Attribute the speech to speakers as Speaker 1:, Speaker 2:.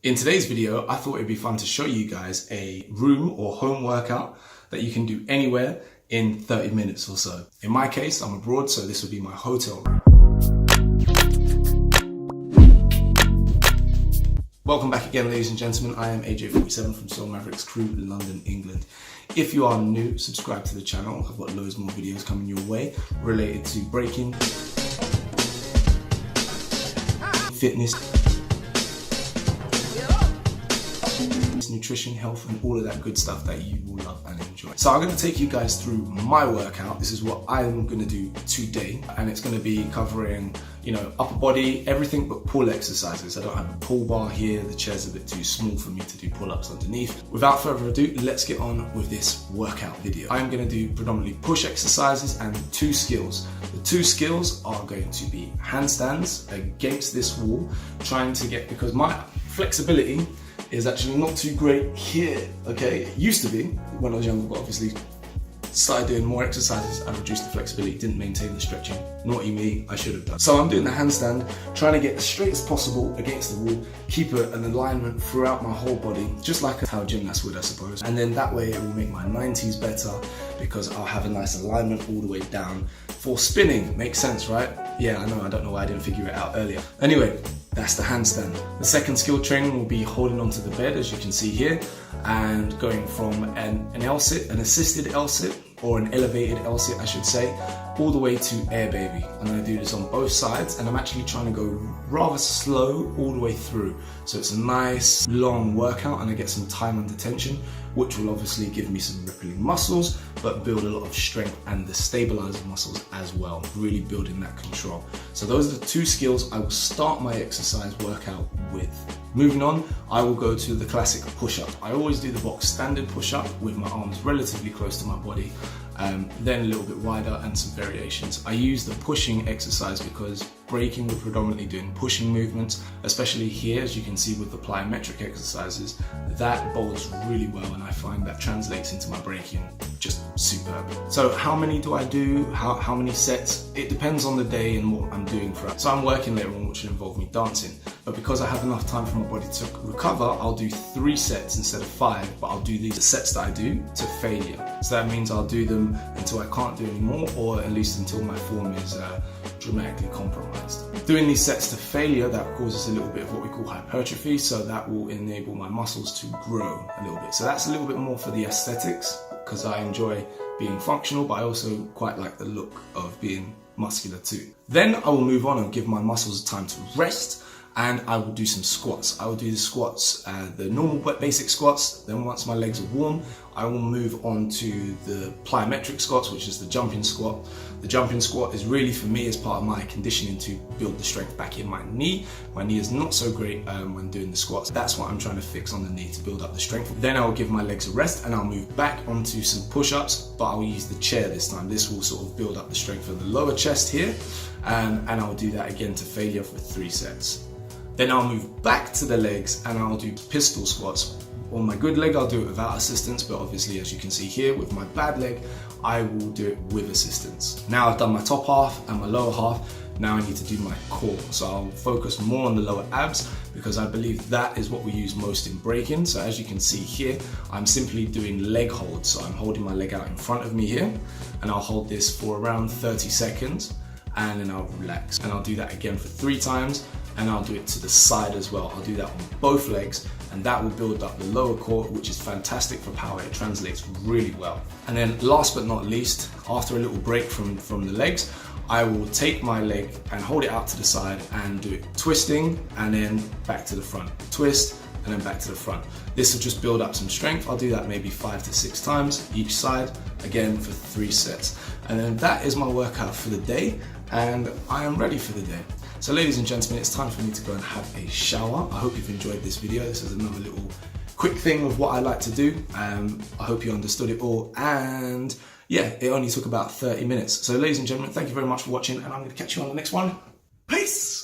Speaker 1: In today's video, I thought it'd be fun to show you guys a room or home workout that you can do anywhere in 30 minutes or so. In my case, I'm abroad, so this will be my hotel room. Welcome back again, ladies and gentlemen. I am AJ47 from Soul Mavericks crew, London, England. If you are new, subscribe to the channel. I've got loads more videos coming your way related to breaking, fitness, nutrition, health, and all of that good stuff that you will love and enjoy. So I'm going to take you guys through my workout. This is what I'm going to do today, and it's going to be covering, upper body, everything but pull exercises. I don't have a pull bar here. The chair's a bit too small for me to do pull-ups underneath. Without further ado, let's get on with this workout video. I'm going to do predominantly push exercises and two skills. The two skills are going to be handstands against this wall, trying to get, because my flexibility is actually not too great here, okay? It used to be when I was younger, but obviously started doing more exercises, I reduced the flexibility, didn't maintain the stretching. Naughty me, I should have done. So I'm doing the handstand, trying to get as straight as possible against the wall, keep an alignment throughout my whole body, just like how gymnasts would, I suppose. And then that way it will make my 90s better because I'll have a nice alignment all the way down for spinning. Makes sense, right? Yeah, I know, I don't know why I didn't figure it out earlier. Anyway, that's the handstand. The second skill training will be holding onto the bed, as you can see here, and going from an L-sit, an assisted L-sit, or an elevated L-sit, I should say, all the way to AIRBABT. I'm going to do this on both sides, and I'm actually trying to go rather slow all the way through. So it's a nice long workout, and I get some time under tension, which will obviously give me some rippling muscles, but build a lot of strength and the stabilizer muscles as well, really building that control. So those are the two skills I will start my exercise workout with. Moving on, I will go to the classic push-up. I always do the box standard push-up with my arms relatively close to my body, then a little bit wider and some variations. I use the pushing exercise because breaking, we're predominantly doing pushing movements, especially here, as you can see with the plyometric exercises. That bodes really well, and I find that translates into my breaking just superb. So how many do I do? How many sets? It depends on the day and what I'm doing for it. So I'm working later on, which will involve me dancing. But because I have enough time for my body to recover, I'll do 3 sets instead of 5, but I'll do these sets that I do to failure. So that means I'll do them until I can't do anymore, or at least until my form is dramatically compromised. Doing these sets to failure, that causes a little bit of what we call hypertrophy, so that will enable my muscles to grow a little bit. So that's a little bit more for the aesthetics, because I enjoy being functional, but I also quite like the look of being muscular too. Then I will move on and give my muscles time to rest, and I will do some squats. I will do the squats, the normal basic squats. Then once my legs are warm, I will move on to the plyometric squats, which is the jumping squat. The jumping squat is really, for me, as part of my conditioning to build the strength back in my knee. My knee is not so great when doing the squats. That's what I'm trying to fix on the knee to build up the strength. Then I'll give my legs a rest and I'll move back onto some push-ups, but I'll use the chair this time. This will sort of build up the strength of the lower chest here, and I'll do that again to failure for 3 sets. Then I'll move back to the legs and I'll do pistol squats. On my good leg, I'll do it without assistance, but obviously, as you can see here, with my bad leg, I will do it with assistance. Now I've done my top half and my lower half, now I need to do my core. So I'll focus more on the lower abs because I believe that is what we use most in breaking. So as you can see here, I'm simply doing leg holds. So I'm holding my leg out in front of me here, and I'll hold this for around 30 seconds, and then I'll relax. And I'll do that again for 3 times, and I'll do it to the side as well. I'll do that on both legs, and that will build up the lower core, which is fantastic for power. It translates really well. And then last but not least, after a little break from the legs, I will take my leg and hold it out to the side and do it twisting and then back to the front. Twist and then back to the front. This will just build up some strength. I'll do that maybe 5 to 6 times each side, again for 3 sets. And then that is my workout for the day, and I am ready for the day. So ladies and gentlemen, it's time for me to go and have a shower. I hope you've enjoyed this video. This is another little quick thing of what I like to do. I hope you understood it all, and yeah, it only took about 30 minutes. So ladies and gentlemen, thank you very much for watching, and I'm going to catch you on the next one. Peace!